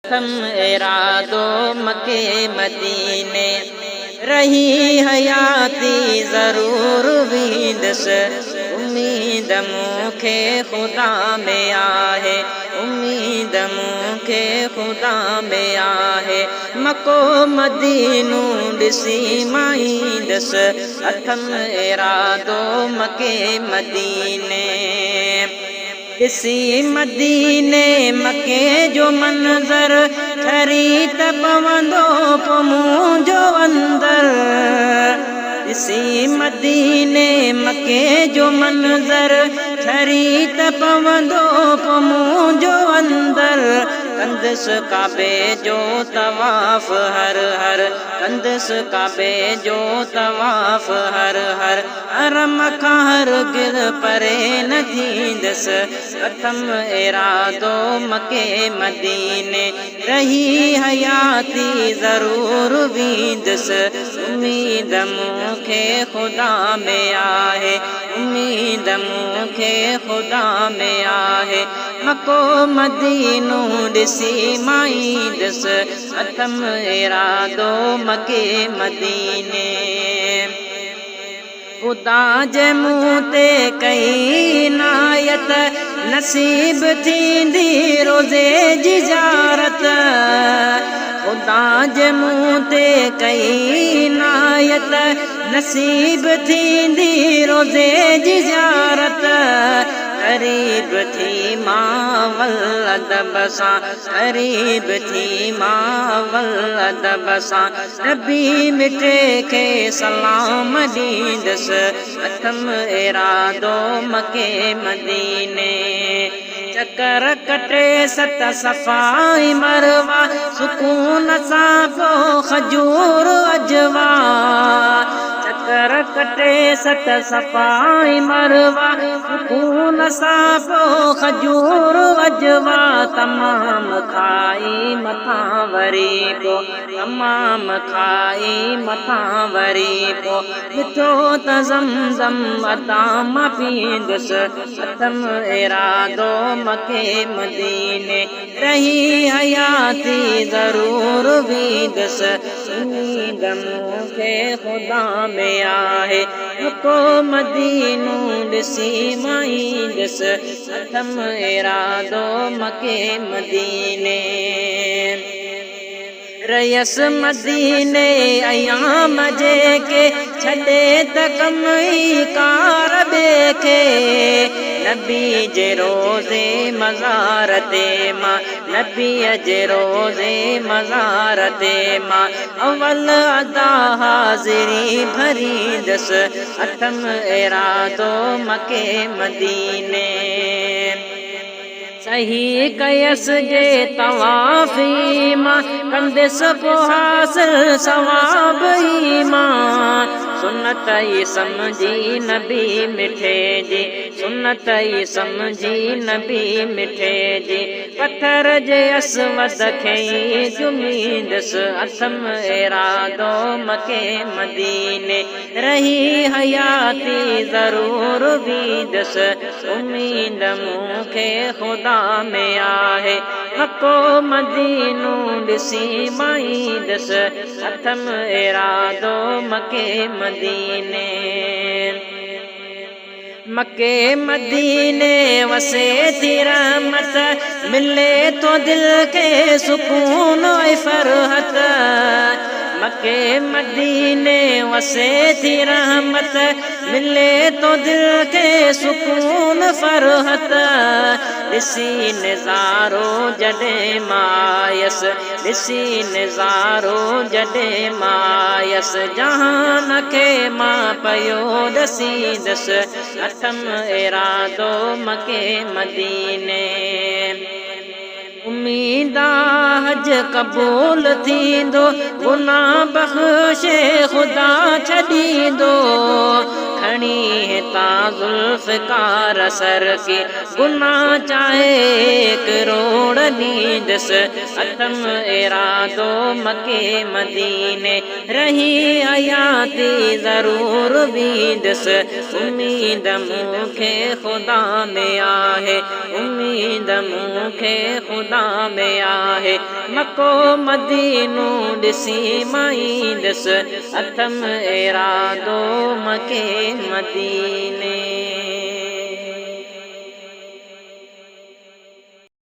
अथम इरादो मके मदीने रही हयाती ज़रूर वेंदस उम्मीद मूंखे ख़ुदा में आहे उम्मीद मूंखे ख़ुदा में आहे मको मदीनो ॾिसी मां ईंदसि अथम इरादो मके मदीने ॾिसी मदीने मके जो मंज़र ठरी त पवंदो पोइ मुंहिंजो अंदर ॾिसी मदीने मके जो मंज़र ठरी त पवंदो पोइ मुंहिंजो अंदर कंदसि काबे जो तवाफ़ हर हर कंदसि काबे जो तवाफ़ हर हर हरम खां हरगिज़ परे न थींदसि अथम इरादो मके मदीने रही हयाती ज़रूर वेंदसि उम्मीद मूंखे ख़ुदा में आहे उम्मीद मूंखे ख़ुदा में आहे मको मदीनो ॾिसी मां ईंदसि अथम इरादो मके मदीने ख़ुदा जे मुंहुं ते कई नायत नसीब थींदी रोज़े जी ज़ियारत ख़ुदा जे मुंहुं ते कई नायत नसीब थींदी रोज़े जी ज़ियारत क़रीब थी मां वलदब सां क़रीब थी मां वलदब सां नबी मिठे खे सलाम ॾींदसि अथम इरादो मके मदीने चकर कटे सत सफ़ाई मरवा सुकून सां पोइ खजूर अजवा चकर कटे सत सफ़ाई मरवा सुकून सां पोइ खजूर अजवा तमाम खाई मथां वरी पोइ तमाम खाई मथां वरी पोइ मिठो त ज़मज़म अता मां पींदसि अथम इरादो मके मदीने रही हयाती ज़रूर वेंदसि उम्मीद मूंखे ख़ुदा में आहे मको मदीनो ॾिसी मां ईंदसि अथम इरादो मके मदीने रयसि मदीने अयाम जेके छॾे त कम ई कार ॿिए खे नबी जे रोज़े मज़ार ते मां नबीअ जे रोज़े मज़ार ते मां अवल अदा हाज़िरी भरींदसि अथम इरादो मके मदीने सही कयसि जे तवाफ़ी मां कंदसि पोइ हासिल सवाब ई मां सुन्नत ई समझी नबी मिठे जी सुन्नत ई समझी नबी मिठे जी पत्थर जे असवद खे ई जुमींदसि अथम इरादो मके मदीने रही हयाती ज़रूर वेंदसि उम्मीद मूंखे ख़ुदा में आहे मको मदीनो ॾिसी मां ईंदसि अथम इरादो मके मदीने मके मदीने वसे थी रहमत मिले तो दिल के सुकून ऐं फरहत मके मदीने वसे थी रहमत मिले तो दिल के सुकून फरहत ॾिसी नज़ारो जॾहिं मायस ॾिसी नज़ारो जॾहिं मायस जहान खे मां पयो ॾसींदसि अथम इरादो मके मदीने उम्मीद हज क़बूल थींदो गुनाह बख़्शे ख़ुदा छॾींदो खणी हितां ज़ुल्फ़कार सर की गुनाह चाहे करोड़ नींदसि अथम इरादो मके मदीने रही हयाती ज़रूर बींदसि उम्मीद मूंखे ख़ुदा में आहे उम्मीद मूंखे ख़ुदा में आहे मको मदीनो ॾिसी मां ईंदसि अथम इरादो मके मदीने।